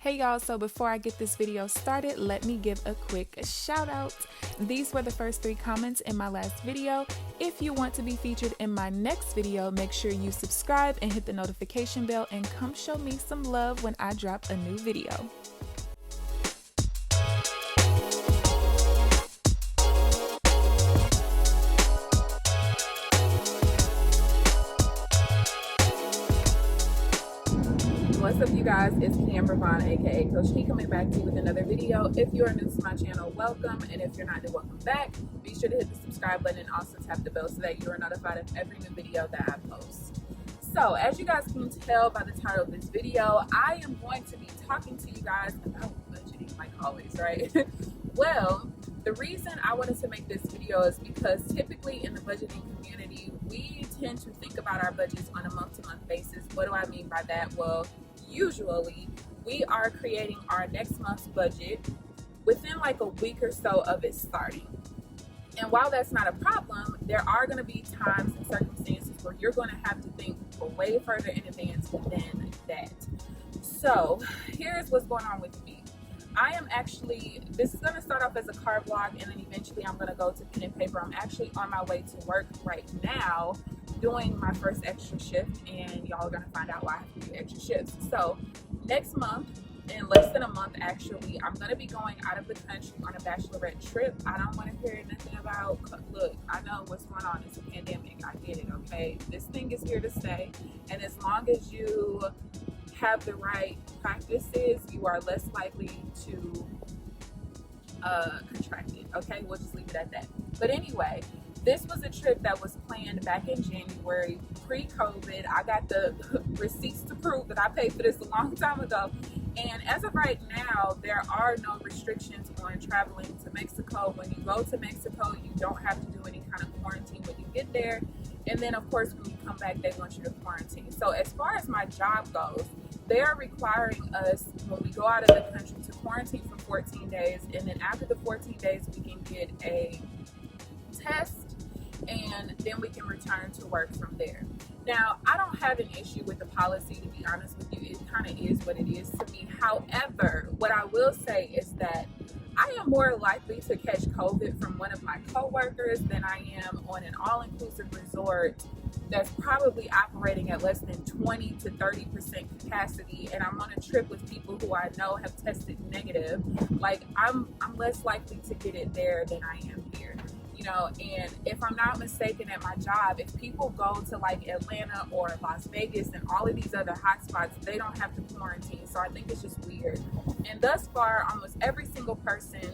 Hey y'all, so before I get this video started, let me give a quick shout out. These were the first 3 comments in my last video. If you want to be featured in my next video, make sure you subscribe and hit the notification bell and come show me some love when I drop a new video. What's up, you guys? It's KeAmber Vaughn, aka CoachKe, coming back to you with another video. If you are new to my channel, welcome, and if you're not new, welcome back. Be sure to hit the subscribe button and also tap the bell so that you are notified of every new video that I post. So, as you guys can tell by the title of this video, I am going to be talking to you guys about budgeting, like always, right? Well, the reason I wanted to make this video is because typically in the budgeting community, we tend to think about our budgets on a month-to-month basis. What do I mean by that? Well, usually we are creating our next month's budget within like a week or so of it starting. And while that's not a problem, there are going to be times and circumstances where you're going to have to think way further in advance than that. So here's what's going on with me. I am actually, this is going to start off as a car vlog, and then eventually I'm going to go to pen and paper. I'm actually on my way to work right now doing my first extra shift, and y'all are going to find out why I have to do extra shifts. So next month, in less than a month actually, I'm going to be going out of the country on a bachelorette trip. I don't want to hear nothing about, look, I know what's going on. It's a pandemic. I get it, okay? This thing is here to stay, and as long as you have the right practices, you are less likely to contract it, okay? We'll just leave it at that. But anyway, this was a trip that was planned back in January, pre-COVID. I got the receipts to prove that I paid for this a long time ago. And as of right now, there are no restrictions on traveling to Mexico. When you go to Mexico, you don't have to do any kind of quarantine when you get there. And then, of course, when you come back, they want you to quarantine. So as far as my job goes, they are requiring us, when we go out of the country, to quarantine for 14 days. And then after the 14 days, we can get a test, and then we can return to work from there. Now, I don't have an issue with the policy, to be honest with you. It kind of is what it is to me. However, what I will say is that I am more likely to catch COVID from one of my coworkers than I am on an all-inclusive resort that's probably operating at less than 20 to 30% capacity, and I'm on a trip with people who I know have tested negative. Like, I'm less likely to get it there than I am here. You know, and if I'm not mistaken, at my job, if people go to like Atlanta or Las Vegas and all of these other hotspots, they don't have to quarantine. So I think it's just weird. And thus far, almost every single person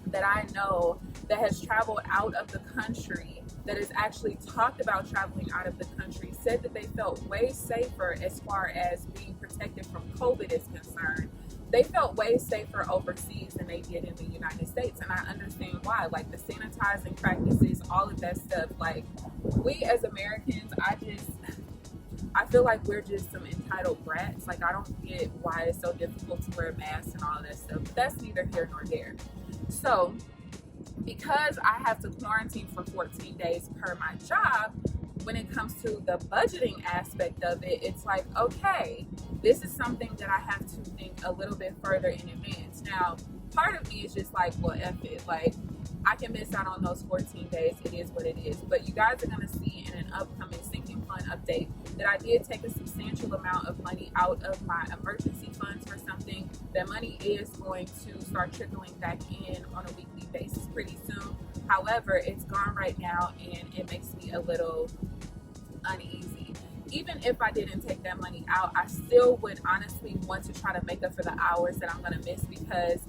that I know that has traveled out of the country, that has actually talked about traveling out of the country, said that they felt way safer as far as being protected from COVID is concerned. They felt way safer overseas than they did in the United States, and I understand why. Like the sanitizing practices, all of that stuff. Like, we as Americans, I feel like we're just some entitled brats. Like, I don't get why it's so difficult to wear masks and all of that stuff, but that's neither here nor there. So, because I have to quarantine for 14 days per my job, when it comes to the budgeting aspect of it, it's like, okay, this is something that I have to think a little bit further in advance. Now, part of me is just like, well, F it. Like, I can miss out on those 14 days. It is what it is. But you guys are going to see in an upcoming Sinking Fund update that I did take a substantial amount of money out of my emergency funds for something. That money is going to start trickling back in on a weekly basis pretty soon. However, it's gone right now, and it makes me a little uneasy. Even if I didn't take that money out, I still would honestly want to try to make up for the hours that I'm going to miss, because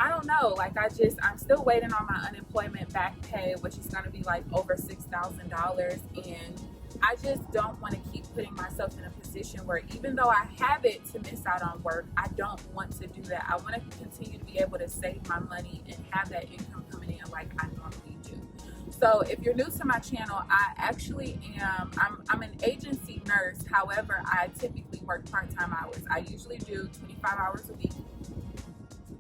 I don't know, like I'm still waiting on my unemployment back pay, which is going to be like over $6,000, and I just don't want to keep putting myself in a position where, even though I have it to miss out on work, I don't want to do that. I want to continue to be able to save my money and have that income coming in like I normally do. So if you're new to my channel, I actually am, I'm an agency nurse. However, I typically work part-time hours. I usually do 25 hours a week.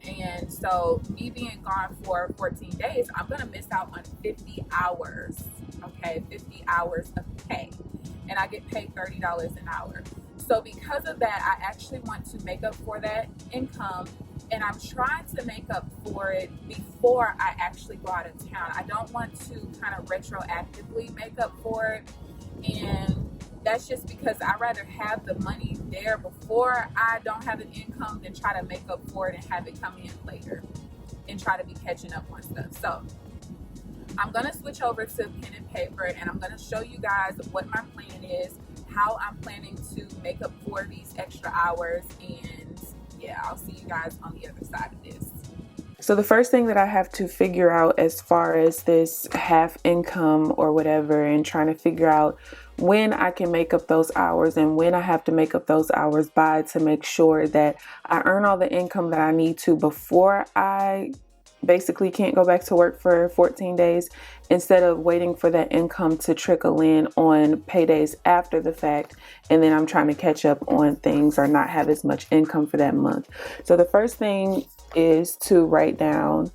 And so me being gone for 14 days, I'm going to miss out on 50 hours, okay? 50 hours of pay. And I get paid $30 an hour. So because of that, I actually want to make up for that income, and I'm trying to make up for it before I actually go out of town. I don't want to kind of retroactively make up for it, and that's just because I'd rather have the money there before I don't have an income than try to make up for it and have it come in later and try to be catching up on stuff. So I'm going to switch over to pen and paper, and I'm going to show you guys what my plan is, how I'm planning to make up for these extra hours, and yeah, I'll see you guys on the other side of this. So the first thing that I have to figure out as far as this half income or whatever, and trying to figure out when I can make up those hours and when I have to make up those hours by, to make sure that I earn all the income that I need to before I basically can't go back to work for 14 days, instead of waiting for that income to trickle in on paydays after the fact, and then I'm trying to catch up on things or not have as much income for that month. So the first thing is to write down,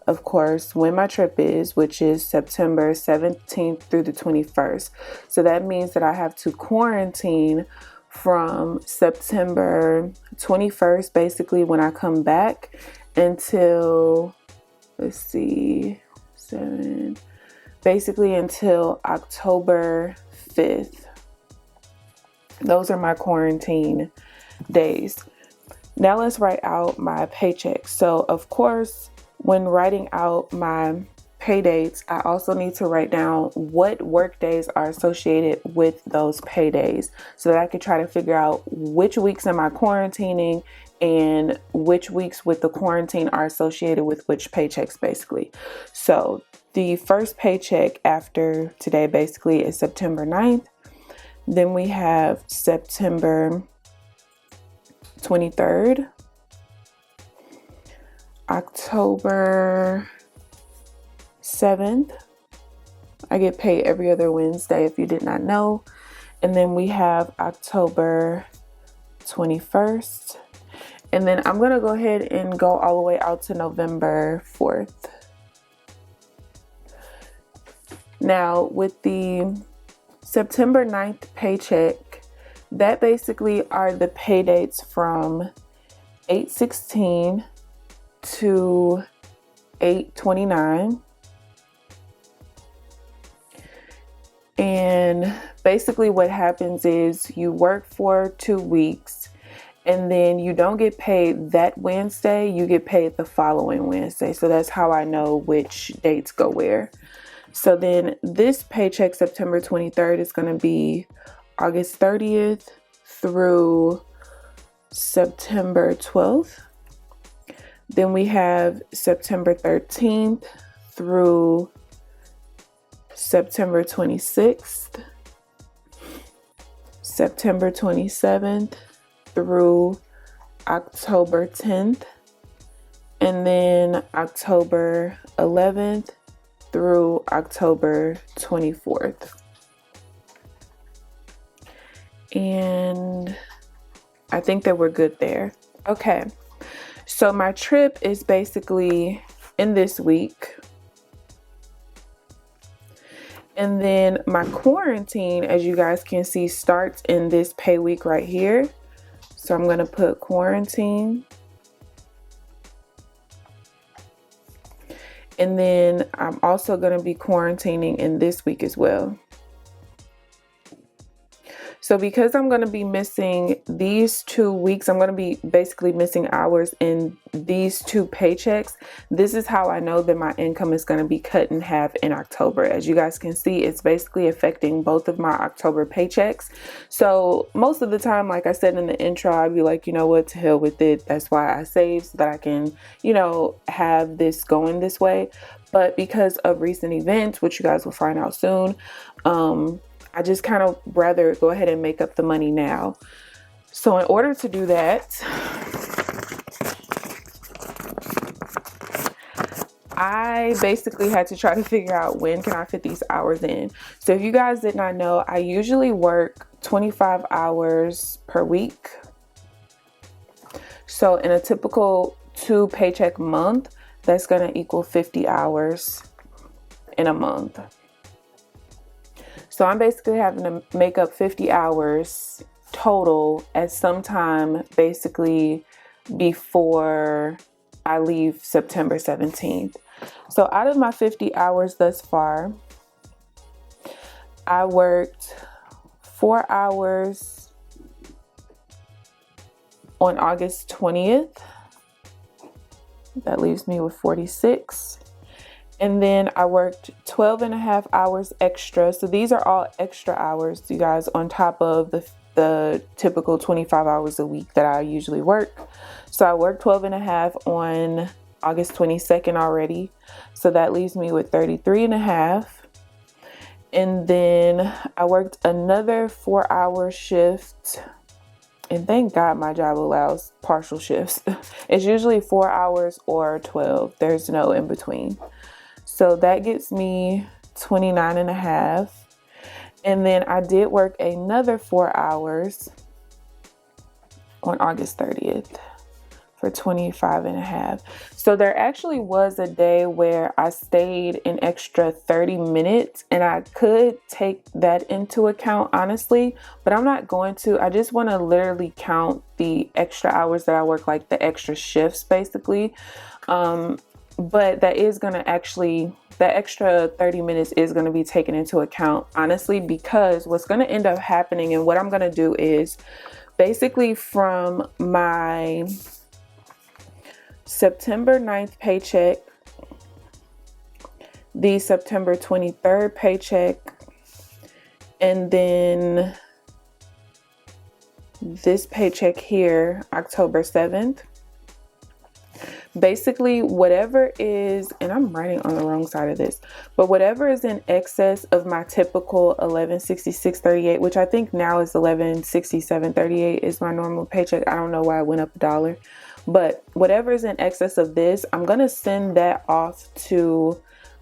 of course, when my trip is, which is September 17th through the 21st. So that means that I have to quarantine from September 21st, basically when I come back, until, let's see, basically until October 5th. Those are my quarantine days. Now let's write out my paycheck. So of course, when writing out my pay dates, I also need to write down what work days are associated with those pay days, so that I could try to figure out which weeks am I quarantining and which weeks with the quarantine are associated with which paychecks, basically. So the first paycheck after today basically is September 9th. Then we have September 23rd, October 7th. I get paid every other Wednesday, if you did not know. And then we have October 21st. And then I'm going to go ahead and go all the way out to November 4th. Now, with the September 9th paycheck, that basically are the pay dates from 8/16 to 8/29. And basically what happens is you work for 2 weeks, and then you don't get paid that Wednesday, you get paid the following Wednesday. So that's how I know which dates go where. So then this paycheck, September 23rd, is going to be August 30th through September 12th. Then we have September 13th through September 26th, September 27th through October 10th, and then October 11th through October 24th. And I think that we're good there. Okay, so my trip is basically in this week. And then my quarantine, as you guys can see, starts in this pay week right here. So I'm going to put quarantine. And then I'm also going to be quarantining in this week as well. So because I'm going to be missing these 2 weeks, I'm going to be basically missing hours in these 2 paychecks. This is how I know that my income is going to be cut in half in October. As you guys can see, it's basically affecting both of my October paychecks. So most of the time, like I said in the intro, I'd be like, you know what, to hell with it. That's why I save, so that I can, you know, have this going this way. But because of recent events, which you guys will find out soon, I just kind of rather go ahead and make up the money now. So in order to do that, I basically had to try to figure out when can I fit these hours in. So if you guys did not know, I usually work 25 hours per week. So in a typical 2 paycheck month, that's going to equal 50 hours in a month. So I'm basically having to make up 50 hours total at some time basically before I leave September 17th. So out of my 50 hours thus far, I worked 4 hours on August 20th. That leaves me with 46. And then I worked 12 and a half hours extra. So these are all extra hours, you guys, on top of the typical 25 hours a week that I usually work. So I worked 12 and a half on August 22nd already. So that leaves me with 33 and a half. And then I worked another 4-hour shift. And thank God my job allows partial shifts. It's usually 4 hours or 12. There's no in between. So that gets me 29 and a half. And then I did work another 4 hours on August 30th for 25 and a half. So there actually was a day where I stayed an extra 30 minutes, and I could take that into account, honestly, but I'm not going to. I just want to literally count the extra hours that I work, like the extra shifts basically. But that is going to actually, that extra 30 minutes is going to be taken into account, honestly, because what's going to end up happening, and what I'm going to do is basically from my September 9th paycheck, the September 23rd paycheck, and then this paycheck here, October 7th. Basically, whatever is, and I'm writing on the wrong side of this, but whatever is in excess of my typical $1166.38, which I think now is $1167.38 is my normal paycheck. I don't know why it went up $1, but whatever is in excess of this, I'm going to send that off to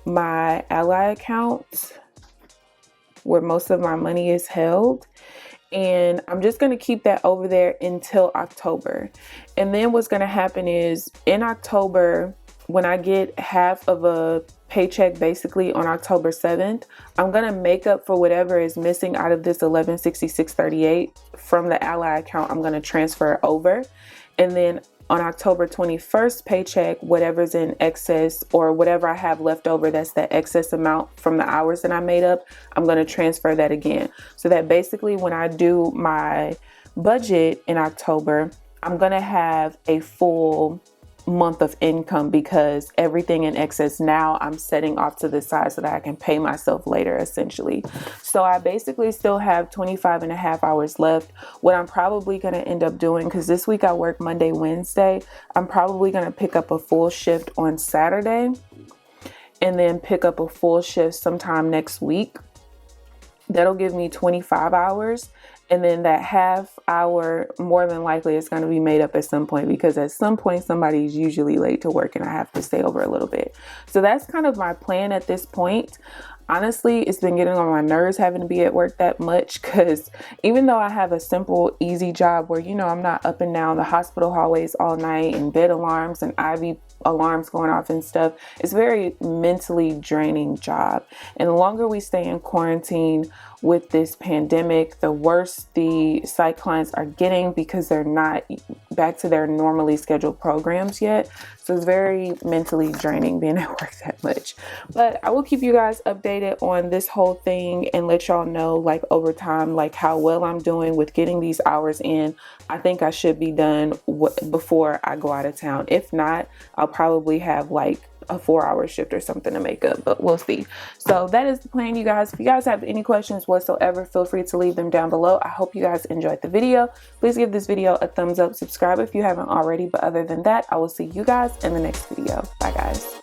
my Ally account where most of my money is held. And I'm just going to keep that over there until October. And then what's going to happen is in October, when I get half of a paycheck, basically on October 7th, I'm going to make up for whatever is missing out of this $1166.38 from the Ally account. I'm going to transfer it over. And then on October 21st paycheck, whatever's in excess or whatever I have left over, that's the excess amount from the hours that I made up, I'm going to transfer that again. So that basically when I do my budget in October, I'm going to have a full month of income, because everything in excess now I'm setting off to the side so that I can pay myself later, essentially. So I basically still have 25 and a half hours left. What I'm probably going to end up doing, because this week I work Monday, Wednesday, I'm probably going to pick up a full shift on Saturday and then pick up a full shift sometime next week. That'll give me 25 hours. And then that half hour, more than likely, is going to be made up at some point, because at some point somebody's usually late to work and I have to stay over a little bit. So that's kind of my plan at this point. Honestly, it's been getting on my nerves having to be at work that much, because even though I have a simple, easy job where, you know, I'm not up and down the hospital hallways all night and bed alarms and IV alarms going off and stuff, it's a very mentally draining job. And the longer we stay in quarantine with this pandemic, the worse the psych clients are getting, because they're not back to their normally scheduled programs yet. So it's very mentally draining being at work that much. But I will keep you guys updated on this whole thing and let y'all know, like, over time, like how well I'm doing with getting these hours in. I think I should be done before I go out of town. If not, I'll probably have like a 4-hour shift or something to make up, but we'll see. So that is the plan, you guys. If you guys have any questions whatsoever, feel free to leave them down below. I hope you guys enjoyed the video. Please give this video a thumbs up, subscribe if you haven't already, but other than that, I will see you guys in the next video. Bye guys.